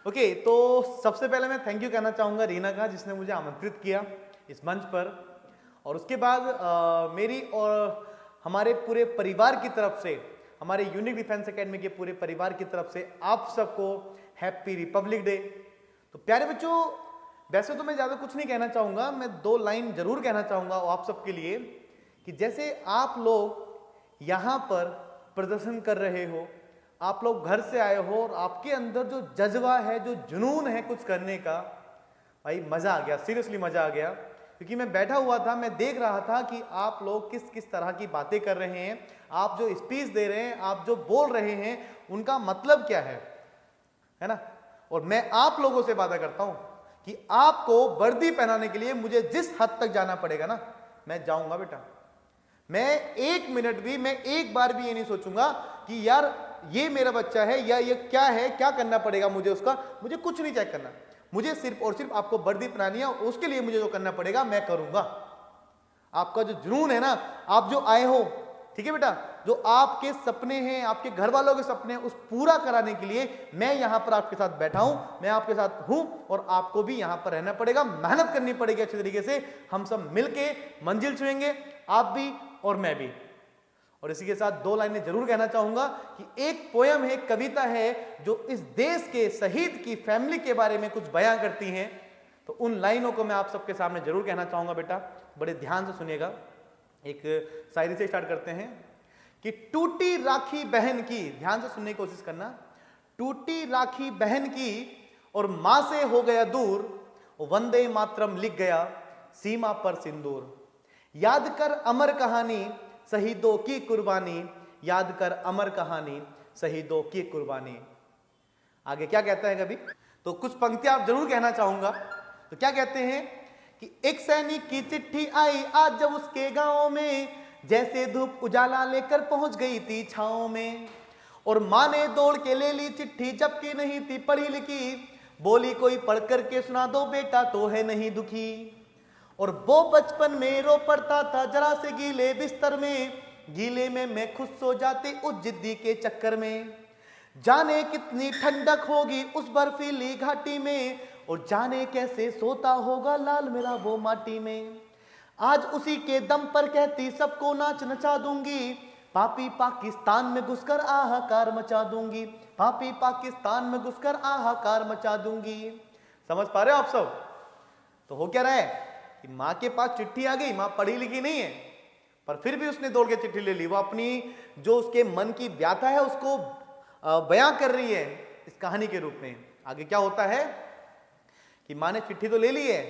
Okay, तो सबसे पहले मैं थैंक यू कहना चाहूंगा रीना का, जिसने मुझे आमंत्रित किया इस मंच पर। और उसके बाद मेरी और हमारे पूरे परिवार की तरफ से, हमारे यूनिक डिफेंस एकेडमी के पूरे परिवार की तरफ से आप सबको हैप्पी रिपब्लिक डे। तो प्यारे बच्चों, वैसे तो मैं ज़्यादा कुछ नहीं कहना चाहूँगा, मैं 2 लाइन जरूर कहना चाहूँगा आप सबके लिए कि जैसे आप लोग यहाँ पर प्रदर्शन कर रहे हो, आप लोग घर से आए हो और आपके अंदर जो जज्बा है, जो जुनून है कुछ करने का, भाई मज़ा आ गया, सीरियसली मज़ा आ गया। क्योंकि मैं बैठा हुआ था, मैं देख रहा था कि आप लोग किस किस तरह की बातें कर रहे हैं, आप जो स्पीच दे रहे हैं, आप जो बोल रहे हैं, उनका मतलब क्या है ना। और मैं आप लोगों से वादा करता हूं कि आपको वर्दी पहनाने के लिए मुझे जिस हद तक जाना पड़ेगा ना, मैं जाऊंगा बेटा। मैं 1 मिनट भी, मैं एक बार भी ये नहीं सोचूंगा कि यार ये मेरा बच्चा है या ये क्या है, क्या करना पड़ेगा मुझे उसका। मुझे कुछ नहीं चेक करना, मुझे सिर्फ और सिर्फ आपको वर्दी पहनानी है, उसके लिए मुझे जो करना पड़ेगा मैं करूंगा। आपका जो जुनून है ना, आप जो आए हो, ठीक है बेटा, जो आपके सपने हैं, आपके घर वालों के सपने हैं, उस पूरा कराने के लिए मैं यहां पर आपके साथ बैठा हूं, मैं आपके साथ हूं। और आपको भी यहां पर रहना पड़ेगा, मेहनत करनी पड़ेगी अच्छे तरीके से। हम सब मिलके मंजिल छुएंगे, आप भी और मैं भी। और इसी के साथ 2 लाइनें जरूर कहना चाहूंगा कि एक पोयम है, कविता है, जो इस देश के शहीद की फैमिली के बारे में कुछ बयां करती हैं। तो उन लाइनों को मैं आप सबके सामने जरूर कहना चाहूंगा बेटा, बड़े ध्यान से सुनिएगा। एक शायरी से स्टार्ट करते हैं कि टूटी राखी बहन की, ध्यान से सुनने की कोशिश करना। टूटी राखी बहन की और मां से हो गया दूर, वंदे मातरम लिख गया सीमा पर सिंदूर। याद कर अमर कहानी शहीदों की कुर्बानी, याद कर अमर कहानी शहीदों की कुर्बानी। आगे क्या कहता है कभी, तो कुछ पंक्तियां आप जरूर कहना चाहूंगा। तो क्या कहते हैं कि एक सैनिक की चिट्ठी आई आज जब उसके गांव में, जैसे धूप उजाला लेकर पहुंच गई थी छांव में। और मां ने दौड़ के ले ली चिट्ठी जबकि नहीं थी पढ़ी लिखी, बोली कोई पढ़ करके सुना दो बेटा तो है नहीं दुखी। और वो बचपन में रो पड़ता था जरा से गीले बिस्तर में, गीले में मैं खुद सो जाती उस जिद्दी के चक्कर में। जाने कितनी ठंडक होगी उस बर्फीली घाटी में, और जाने कैसे सोता होगा लाल मेरा वो माटी में। आज उसी के दम पर कहती सबको नाच नचा दूंगी, पापी पाकिस्तान में घुसकर आहाकार मचा दूंगी, पापी पाकिस्तान में घुसकर आहाकार मचा दूंगी। समझ पा रहे हो आप सब। तो हो क्या रहा है कि माँ के पास चिट्ठी आ गई, माँ पढ़ी लिखी नहीं है, पर फिर भी उसने दौड़ के चिट्ठी ले ली। वो अपनी जो उसके मन की व्यथा है उसको बयां कर रही है इस कहानी के रूप में। आगे क्या होता है कि माँ ने चिट्ठी तो ले ली है,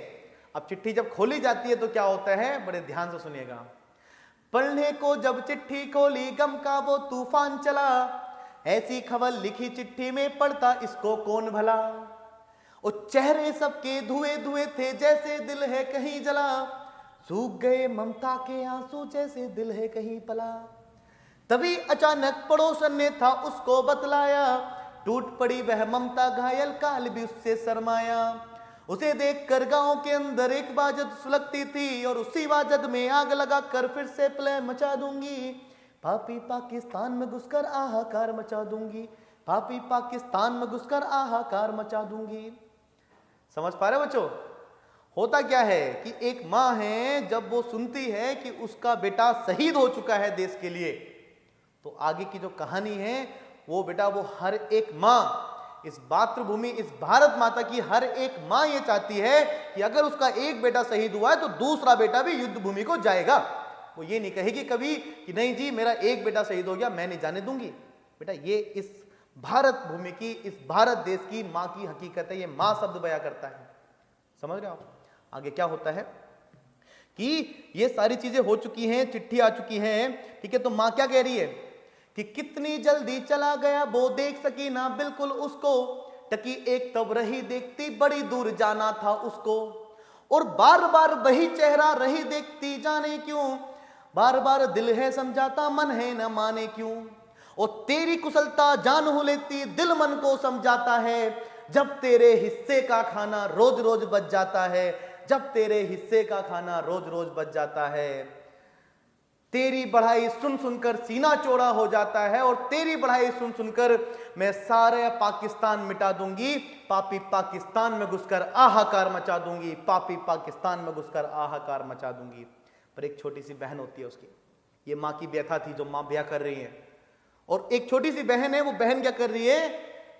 अब चिट्ठी जब खोली जाती है तो क्या होता है, बड़े ध्यान से सुनिएगा। पढ़ने को जब चिट्ठी खोली गम का वो तूफान चला, ऐसी खबर लिखी चिट्ठी में पढ़ता इसको कौन भला। और चेहरे सबके धुए धुए थे जैसे दिल है कहीं जला, सूख गए ममता के आंसू जैसे दिल है कहीं पला। तभी अचानक पड़ोसन ने था उसको बतलाया, टूट पड़ी वह ममता घायल काल भी उससे शर्माया। उसे देखकर गांव के अंदर एक वाजद सुलगती थी, और उसी वाजद में आग लगा कर फिर से प्रलय मचा दूंगी, पापी पाकिस्तान में घुसकर आहाकार मचा दूंगी, पापी पाकिस्तान में घुसकर आहाकार मचा दूंगी। समझ पा रहे बच्चों। होता क्या है कि एक माँ है, जब वो सुनती है कि उसका बेटा शहीद हो चुका है देश के लिए, तो आगे की जो कहानी है वो बेटा, वो हर एक माँ, इस मातृभूमि, इस भारत माता की हर एक माँ ये चाहती है कि अगर उसका एक बेटा शहीद हुआ है तो दूसरा बेटा भी युद्ध भूमि को जाएगा। वो ये नहीं कहेगी कभी कि नहीं जी मेरा एक बेटा शहीद हो गया मैं नहीं जाने दूंगी। बेटा ये इस भारत भूमि की, इस भारत देश की माँ की हकीकत है, ये माँ शब्द बयां करता है। समझ रहे हो आप। आगे क्या होता है कि ये सारी चीजें हो चुकी हैं, चिट्ठी आ चुकी है, ठीक है। तो माँ क्या कह रही है कि कितनी जल्दी चला गया वो देख सकी ना बिल्कुल उसको, टकी एक तब रही देखती बड़ी दूर जाना था उसको। और बार बार वही चेहरा रही देखती जाने क्यों, बार बार दिल है समझाता मन है न माने क्यों। और तेरी कुशलता जान हो लेती दिल मन को समझाता है, जब तेरे हिस्से का खाना रोज रोज बच जाता है, जब तेरे हिस्से का खाना रोज रोज बच जाता है, तेरी बढ़ाई सुन सुनकर सीना चौड़ा हो जाता है, और तेरी बढ़ाई सुन सुनकर मैं सारे पाकिस्तान मिटा दूंगी, पापी पाकिस्तान में घुसकर आहाकार मचा दूंगी, पापी पाकिस्तान में घुसकर आहाकार मचा दूंगी। पर एक छोटी सी बहन होती है उसकी, ये माँ की व्यथा थी जो माँ ब्याह कर रही है, और एक छोटी सी बहन है, वो बहन क्या कर रही है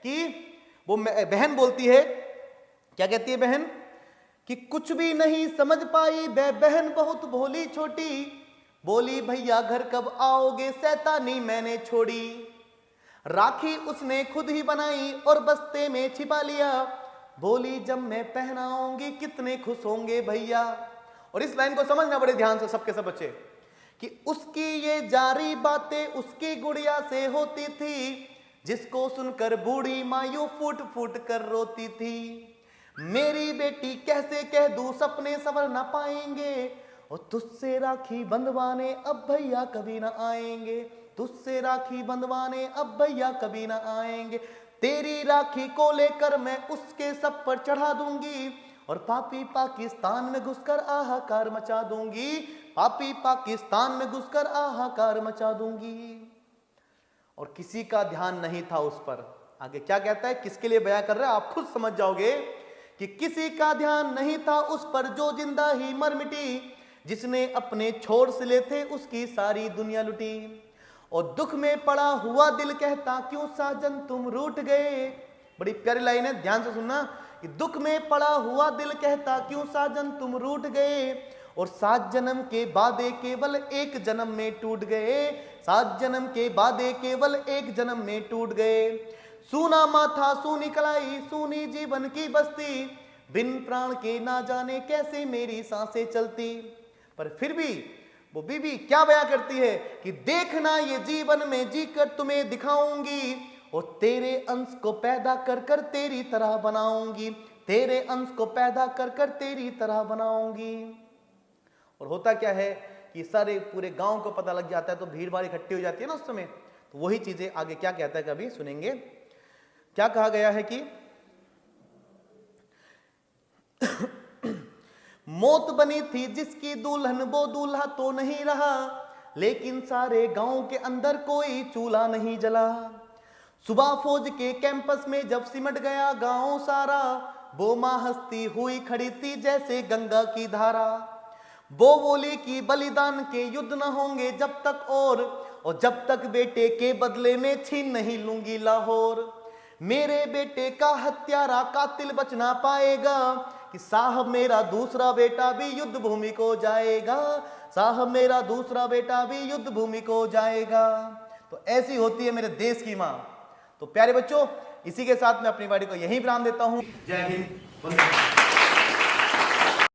कि वो बहन बोलती है, क्या कहती है बहन, कि कुछ भी नहीं समझ पाई बहन बहुत भोली छोटी, बोली भैया घर कब आओगे शैतानी मैंने छोड़ी, राखी उसने खुद ही बनाई और बस्ते में छिपा लिया, बोली जब मैं पहनाऊंगी कितने खुश होंगे भैया। और इस लाइन को समझना बड़े ध्यान से सबके सब बच्चे, कि उसकी ये जारी बातें उसकी गुड़िया से होती थी, जिसको सुनकर बूढ़ी मायूं फूट फूट कर रोती थी, मेरी बेटी कैसे कह दूं सपने सवर ना पाएंगे, और तुझसे राखी बंधवाने अब भैया कभी ना आएंगे, तुझसे राखी बंधवाने अब भैया कभी ना आएंगे, तेरी राखी को लेकर मैं उसके सब पर चढ़ा दूंगी, और पापी पाकिस्तान में घुसकर आहाकार मचा दूंगी, पापी पाकिस्तान में घुसकर आहाकार मचा दूंगी। और किसी का ध्यान नहीं था उस पर। आगे क्या कहता है, किसके लिए बयां कर रहा है, आप खुद समझ जाओगे कि किसी का ध्यान नहीं था उस पर जो जिंदा ही मर मिटी, जिसने अपने छोर से ले थे उसकी सारी दुनिया लुटी, और दुख में पड़ा हुआ दिल कहता क्यों साजन तुम रूठ गए। बड़ी प्यारी लाइन है, ध्यान से सुनना, कि दुख में पड़ा हुआ दिल कहता क्यों साजन तुम रूठ गए, और 7 जन्म के वादे केवल एक जन्म में टूट गए, 7 जन्म के वादे केवल एक जन्म में टूट गए, सूना माथा सूनी कलाई सूनी जीवन की बस्ती, बिन प्राण के ना जाने कैसे मेरी सांसें चलती। पर फिर भी वो बीबी क्या बयां करती है कि देखना ये जीवन में जीकर तुम्हें दिखाऊंगी, और तेरे अंश को पैदा कर कर तेरी तरह बनाऊंगी, तेरे अंश को पैदा कर कर तेरी तरह बनाऊंगी। और होता क्या है कि सारे पूरे गांव को पता लग जाता है, तो भीड़ भाड़ इकट्ठी हो जाती है ना उस समय। तो वही चीजें आगे क्या कहता है कभी सुनेंगे। क्या कहा गया है कि मौत बनी थी जिसकी दुल्हन वो दूल्हा तो नहीं रहा, लेकिन सारे गांव के अंदर कोई चूल्हा नहीं जला। सुबह फौज के कैंपस में जब सिमट गया गांव सारा, वो मां हंसती हुई खड़ी थी जैसे गंगा की धारा, वो बोली कि बलिदान के युद्ध न होंगे जब तक, और जब तक बेटे के बदले में छीन नहीं लूंगी लाहौर। मेरे बेटे का हत्यारा कातिल बच ना पाएगा, कि साहब मेरा दूसरा बेटा भी युद्ध भूमि को जाएगा, साहब मेरा दूसरा बेटा भी युद्ध भूमि को जाएगा। तो ऐसी होती है मेरे देश की मां। तो प्यारे बच्चों, इसी के साथ मैं अपनी वाणी को यहीं विराम देता हूं। जय हिंद, वंदे मातरम।